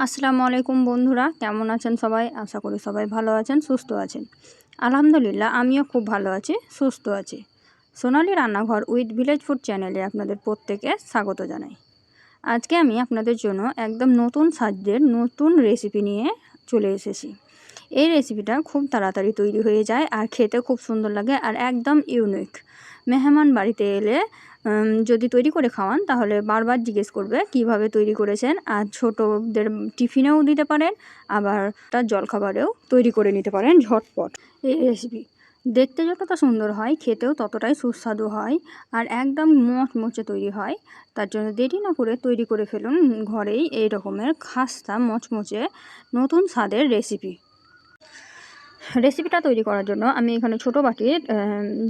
আসসালামু আলাইকুম বন্ধুরা, কেমন আছেন সবাই? আশা করি সবাই ভালো আছেন, সুস্থ আছেন। আলহামদুলিল্লাহ, আমিও খুব ভালো আছি, সুস্থ আছি। সোনালি রান্নাঘর উইথ ভিলেজ ফুড চ্যানেলে আপনাদের প্রত্যেকে স্বাগত জানাই। আজকে আমি আপনাদের জন্য একদম নতুন স্বাদের নতুন রেসিপি নিয়ে চলে এসেছি। এই রেসিপিটা খুব তাড়াতাড়ি তৈরি হয়ে যায় আর খেতে খুব সুন্দর লাগে আর একদম ইউনিক। মেহমান বাড়িতে এলে যদি তৈরি করে খাওয়ান তাহলে বারবার জিজ্ঞেস করবে কিভাবে তৈরি করেছেন। আর ছোটদের টিফিনেও দিতে পারেন, আবার তার জলখাবারেও তৈরি করে নিতে পারেন ঝটপট। এই রেসিপি দেখতে যতটা সুন্দর হয়, খেতেও ততটাই সুস্বাদু হয় আর একদম মচমচে তৈরি হয়। তার জন্য দেরি না করে তৈরি করে ফেলুন ঘরেই এই রকমের খাস্তা মচমচে নতুন স্বাদের রেসিপিটা তৈরি করার জন্য আমি এখানে ছোটো বাটির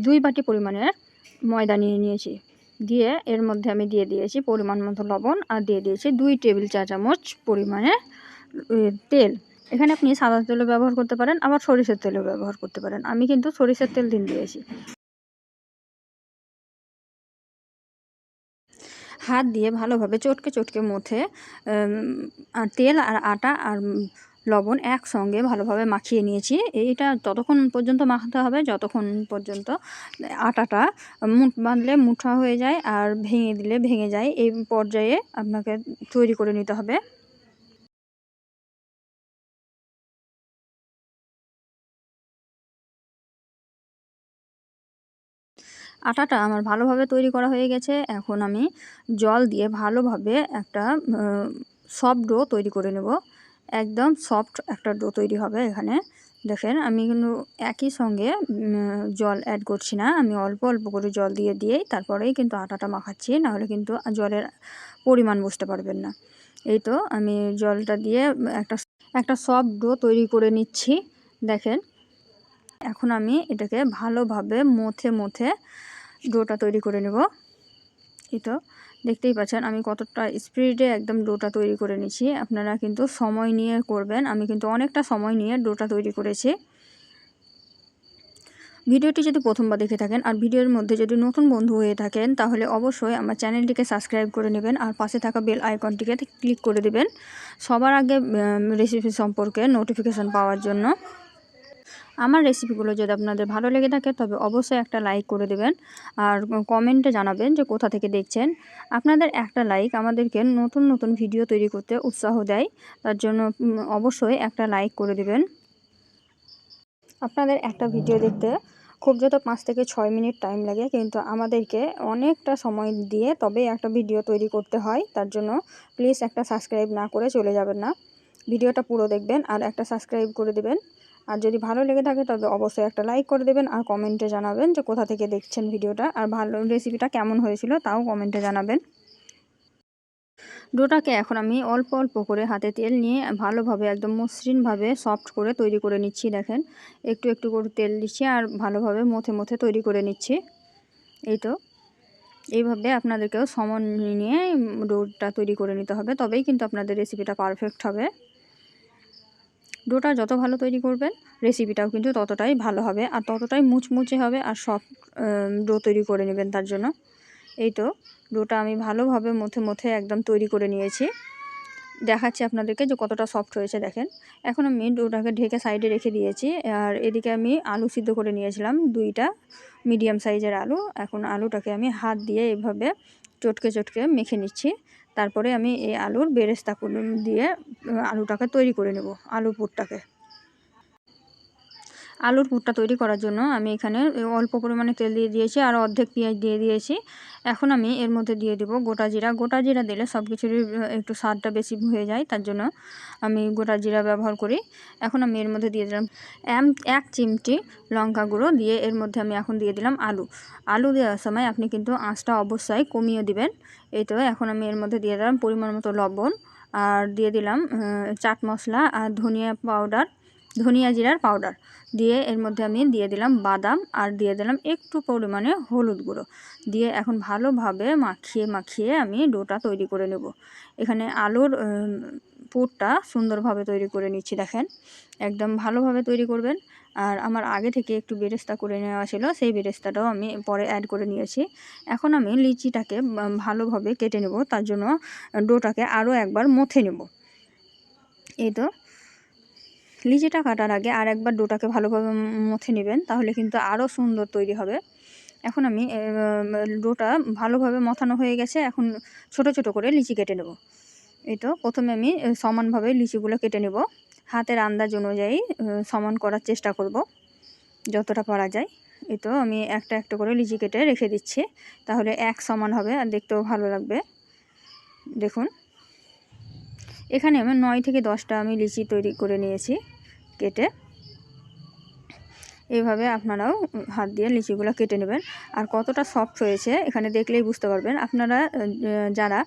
2 বাটি পরিমাণের ময়দা নিয়ে নিয়েছি। দিয়ে এর মধ্যে আমি দিয়ে দিয়েছি পরিমাণ মতো লবণ আর দিয়ে দিয়েছি 2 টেবিল চা চামচ পরিমাণে তেল। এখানে আপনি সাদা তেলও ব্যবহার করতে পারেন, আবার সরিষার তেলও ব্যবহার করতে পারেন। আমি কিন্তু সরিষার তেল দিয়েছি। হাত দিয়ে ভালোভাবে চটকে চটকে মথে আর তেল আর আটা আর লবণ একসঙ্গে ভালোভাবে মাখিয়ে নিয়েছি। এইটা ততক্ষণ পর্যন্ত মাখাতে হবে যতক্ষণ পর্যন্ত আটাটা বাঁধলে মুঠা হয়ে যায় আর ভেঙে দিলে ভেঙে যায়। এই পর্যায়ে আপনাকে তৈরি করে নিতে হবে। আটাটা আমার ভালোভাবে তৈরি করা হয়ে গেছে। এখন আমি জল দিয়ে ভালোভাবে একটা সফট ডো তৈরি করে নেব। একদম সফট একটা ডো তৈরি হবে এখানে। দেখেন, আমি কিন্তু একই সঙ্গে জল অ্যাড করছি না। আমি অল্প অল্প করে জল দিয়েই তারপরেই কিন্তু আটাটা মাখাচ্ছি, নাহলে কিন্তু জলের পরিমাণ বুঝতে পারবেন না। এই তো আমি জলটা দিয়ে একটা সফট ডো তৈরি করে নিচ্ছি। দেখেন, এখন আমি এটাকে ভালোভাবে মথে ডোটা তৈরি করে নেব। এই তো দেখতেই পাচ্ছেন আমি কতটা স্পিডে একদম ডোটা তৈরি করে নিচ্ছি। আপনারা কিন্তু সময় নিয়ে করবেন। আমি কিন্তু অনেকটা সময় নিয়ে ডোটা তৈরি করেছি। ভিডিওটি যদি প্রথমবার দেখে থাকেন আর ভিডিওর মধ্যে যদি নতুন বন্ধু হয়ে থাকেন, তাহলে অবশ্যই আমার চ্যানেলটিকে সাবস্ক্রাইব করে নেবেন আর পাশে থাকা বেল আইকনটিকে ক্লিক করে দেবেন সবার আগে রেসিপি সম্পর্কে নোটিফিকেশান পাওয়ার জন্য। আমার রেসিপিগুলো যদি আপনাদের ভালো লেগে থাকে তবে অবশ্যই একটা লাইক করে দেবেন আর কমেন্টে জানাবেন যে কোথা থেকে দেখছেন। আপনাদের একটা লাইক আমাদেরকে নতুন নতুন ভিডিও তৈরি করতে উৎসাহ দেয়। তার জন্য অবশ্যই একটা লাইক করে দেবেন। আপনাদের একটা ভিডিও দেখতে খুব যত 5 থেকে 6 মিনিট টাইম লাগে, কিন্তু আমাদেরকে অনেকটা সময় দিয়ে তবে একটা ভিডিও তৈরি করতে হয়। তার জন্য প্লিজ একটা সাবস্ক্রাইব না করে চলে যাবেন না, ভিডিওটা পুরো দেখবেন আর একটা সাবস্ক্রাইব করে দেবেন। আর যদি ভালো লেগে থাকে তবে অবশ্যই একটা লাইক করে দেবেন আর কমেন্টে জানাবেন যে কোথা থেকে দেখছেন ভিডিওটা, আর ভালো রেসিপিটা কেমন হয়েছিল তাও কমেন্টে জানাবেন। ডোটাকে এখন আমি অল্প অল্প করে হাতে তেল নিয়ে ভালোভাবে একদম মসৃণভাবে সফট করে তৈরি করে নিচ্ছি। দেখেন, একটু একটু করে তেল দিচ্ছি আর ভালোভাবে মথে তৈরি করে নিচ্ছি। এই তো এইভাবে আপনাদেরকেও সময় নিয়ে ডোটা তৈরি করে নিতে হবে, তবেই কিন্তু আপনাদের রেসিপিটা পারফেক্ট হবে। ডোটা যত ভালো তৈরি করবেন রেসিপিটাও কিন্তু ততটাই ভালো হবে আর ততটাই মুচমুচে হবে আর সফট ডো তৈরি করে নেবেন তার জন্য। এই তো ডোটা আমি ভালোভাবে মথে একদম তৈরি করে নিয়েছি। দেখাচ্ছি আপনাদেরকে যে কতটা সফট হয়েছে। দেখেন, এখন আমি ডোটাকে ঢেকে সাইডে রেখে দিয়েছি আর এদিকে আমি আলু সিদ্ধ করে নিয়েছিলাম 2টা মিডিয়াম সাইজের আলু। এখন আলুটাকে আমি হাত দিয়ে এভাবে চটকে মেখে নিচ্ছি। তারপরে আমি এই আলুর বেরেস্তা দিয়ে আলুটাকে তৈরি করে নেব, আলুর পুরটা তৈরি করার জন্য আমি এখানে অল্প পরিমাণে তেল দিয়ে দিয়েছি আর অর্ধেক পেঁয়াজ দিয়ে দিয়েছি। এখন আমি এর মধ্যে দিয়ে দেব গোটা জিরা দিলে সব কিছুরই একটু স্বাদটা বেশি হয়ে যায়, তার জন্য আমি গোটা জিরা ব্যবহার করি। এখন আমি এর মধ্যে দিয়ে দিলাম 1 চিমটি লঙ্কা গুঁড়ো, দিয়ে এর মধ্যে আমি এখন দিয়ে দিলাম আলু দেওয়ার সময় আপনি কিন্তু আঁচটা অবশ্যই কমিয়ে দিবেন। এই তো এখন আমি এর মধ্যে দিয়ে দিলাম পরিমাণ মতো লবণ আর দিয়ে দিলাম চাট মশলা আর ধনিয়া জিরার পাউডার, দিয়ে এর মধ্যে আমি দিয়ে দিলাম বাদাম আর দিয়ে দিলাম একটু পরিমাণে হলুদ গুঁড়ো, দিয়ে এখন ভালোভাবে মাখিয়ে আমি ডোটা তৈরি করে নেব। এখানে আলুর পুরটা সুন্দরভাবে তৈরি করে নিচ্ছি। দেখেন, একদম ভালোভাবে তৈরি করবেন। আর আমার আগে থেকে একটু বেরেস্তা করে নেওয়া ছিল, সেই বেরেস্তাটাও আমি পরে অ্যাড করে নিয়েছি। এখন আমি লিচিটাকে ভালোভাবে কেটে নেব, তার জন্য ডোটাকে আরও একবার মথে নেব। এই তো লিচিটা কাটার আগে আর একবার ডোটাকে ভালোভাবে মথে নেবেন, তাহলে কিন্তু আরও সুন্দর তৈরি হবে। এখন আমি ডোটা ভালোভাবে মথানো হয়ে গেছে। এখন ছোট ছোট করে লিচি কেটে নেব। এই তো প্রথমে আমি সমানভাবে লিচিগুলো কেটে নেব। হাতের আন্দাজ অনুযায়ী সমান করার চেষ্টা করব যতটা পারা যায়। এই তো আমি একটা একটা করে লিচি কেটে রেখে দিচ্ছি, তাহলে এক সমান হবে আর দেখতেও ভালো লাগবে। দেখুন এখানে আমি 9 থেকে 10টা আমি লিচি তৈরি করে নিয়েছি কেটে। এইভাবে আপনারাও হাত দিয়ে লিচিগুলো কেটে নেবেন। আর কতটা সফট হয়েছে এখানে দেখলেই বুঝতে পারবেন। আপনারা যারা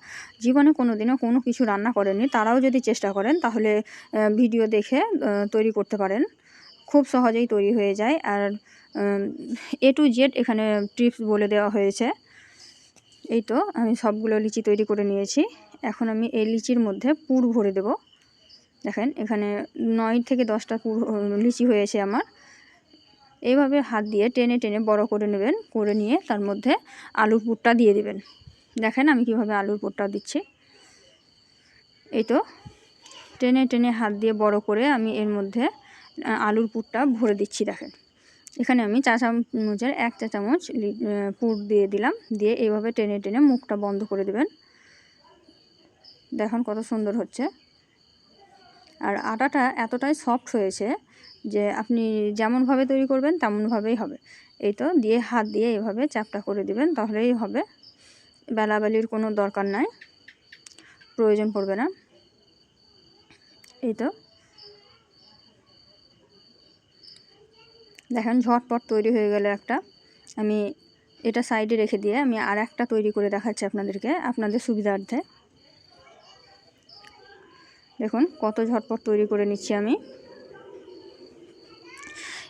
জীবনে কোনো দিনও কোনো কিছু রান্না করেননি, তারাও যদি চেষ্টা করেন তাহলে ভিডিও দেখে তৈরি করতে পারেন। খুব সহজেই তৈরি হয়ে যায়। আর A to Z এখানে টিপস বলে দেওয়া হয়েছে। এই তো আমি সবগুলো লিচি তৈরি করে নিয়েছি। এখন আমি এই লিচির মধ্যে পুর ভরে দেব। দেখেন এখানে 9 থেকে 10টা পুর লিচি হয়েছে আমার। এইভাবে হাত দিয়ে টেনে টেনে বড় করে নেবেন, করে নিয়ে তার মধ্যে আলুর পুরটা দিয়ে দিবেন। দেখেন আমি কিভাবে আলুর পুরটা দিচ্ছি। এই তো টেনে টেনে হাত দিয়ে বড় করে আমি এর মধ্যে আলুর পুরটা ভরে দিচ্ছি। দেখেন এখানে আমি চা চামচের 1 চা চামচ পুর দিয়ে দিলাম। দিয়ে এইভাবে টেনে টেনে মুখটা বন্ধ করে দেবেন। দেখুন কত সুন্দর হচ্ছে। আর আটাটা এতটাই সফট হয়েছে যে আপনি যেমনভাবে তৈরি করবেন তেমনভাবেই হবে। এই তো দিয়ে হাত দিয়ে এভাবে চাপটা করে দিবেন, তাহলেই হবে। বেলাবেলির কোনো দরকার নাই, প্রয়োজন পড়বে না। এই তো দেখেন ঝটপট তৈরি হয়ে গেল একটা। আমি এটা সাইডে রেখে দিয়ে আমি আর একটা তৈরি করে দেখাচ্ছি আপনাদেরকে, আপনাদের সুবিধার্থে। দেখুন কত ঝটপট তৈরি করে নিচ্ছি আমি।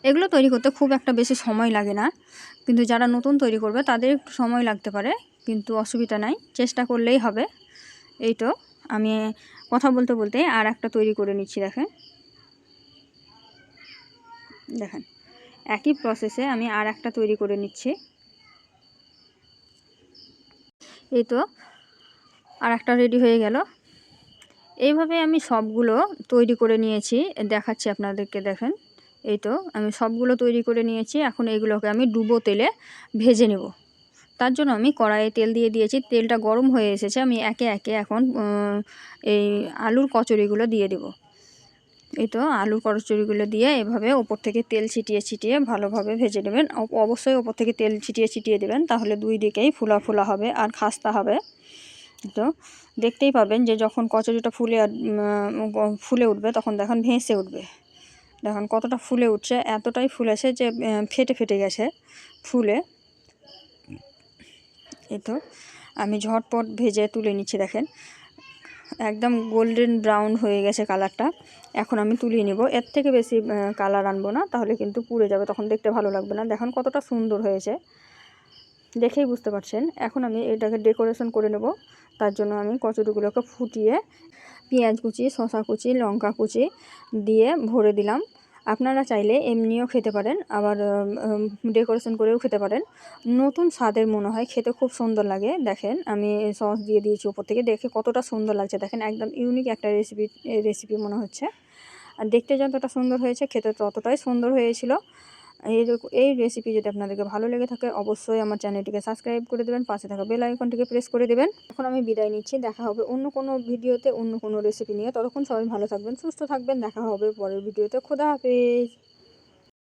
এগুলো তৈরি করতে খুব একটা বেশি সময় লাগে না, কিন্তু যারা নতুন তৈরি করবে তাদের একটু সময় লাগতে পারে, কিন্তু অসুবিধা নাই, চেষ্টা করলেই হবে। এই তো আমি কথা বলতে বলতে আর একটা তৈরি করে নিচ্ছি। দেখেন দেখেন একই প্রসেসে আমি আর একটা তৈরি করে নিচ্ছি। এই তো আর একটা রেডি হয়ে গেল। এইভাবে আমি সবগুলো তৈরি করে নিয়েছি, দেখাচ্ছি আপনাদেরকে। দেখেন এই তো আমি সবগুলো তৈরি করে নিয়েছি। এখন এইগুলোকে আমি ডুবো তেলে ভেজে নেব। তার জন্য আমি কড়াইয়ে তেল দিয়ে দিয়েছি, তেলটা গরম হয়ে এসেছে। আমি একে একে এখন এই আলুর কচুরিগুলো দিয়ে দেব। এই তো আলুর কচুরিগুলো দিয়ে এভাবে ওপর থেকে তেল ছিটিয়ে ছিটিয়ে ভালোভাবে ভেজে নেবেন। অবশ্যই ওপর থেকে তেল ছিটিয়ে ছিটিয়ে দেবেন, তাহলে দুই দিকেই ফুলা ফুলা হবে আর খাস্তা হবে। তো দেখতেই পাবেন যে যখন কচুরিটা ফুলে উঠবে তখন দেখুন ভেসে উঠবে। দেখুন কতটা ফুলে উঠছে, এতটাই ফুলেছে যে ফেটে ফেটে গেছে ফুলে। এই তো আমি ঝটপট ভেজে তুলে নিচ্ছি। দেখেন একদম গোল্ডেন ব্রাউন হয়ে গেছে কালারটা। এখন আমি তুলিয়ে নেব। এর থেকে বেশি কালার আনবো না, তাহলে কিন্তু পুড়ে যাবে, তখন দেখতে ভালো লাগবে না। দেখুন কতটা সুন্দর হয়েছে, দেখেই বুঝতে পারছেন। এখন আমি এটাকে ডেকোরেশন করে নেব। তার জন্য আমি কচুরিগুলোকে ফুটিয়ে পেঁয়াজ কুচি, শসা কুচি, লঙ্কা কুচি দিয়ে ভরে দিলাম। আপনারা চাইলে এমনিও খেতে পারেন, আবার ডেকোরেশন করেও খেতে পারেন। নতুন স্বাদের মনে হয়, খেতে খুব সুন্দর লাগে। দেখেন আমি সস দিয়ে দিয়েছি উপর থেকে, দেখে কতটা সুন্দর লাগছে। দেখেন একদম ইউনিক একটা রেসিপি মনে হচ্ছে। আর দেখতে যতটা সুন্দর হয়েছে খেতে ততটাই সুন্দর হয়েছিল। এই রেসিপি যদি আপনাদেরকে ভালো লেগে থাকে অবশ্যই আমার চ্যানেলটিকে সাবস্ক্রাইব করে দেবেন, পাশে থাকা বেল আইকনটিকে প্রেস করে দেবেন। এখন আমি বিদায় নিচ্ছি, দেখা হবে অন্য কোনো ভিডিওতে অন্য কোনো রেসিপি নিয়ে। ততক্ষণ সবাই ভালো থাকবেন, সুস্থ থাকবেন। দেখা হবে পরের ভিডিওতে। খোদা হাফেজ।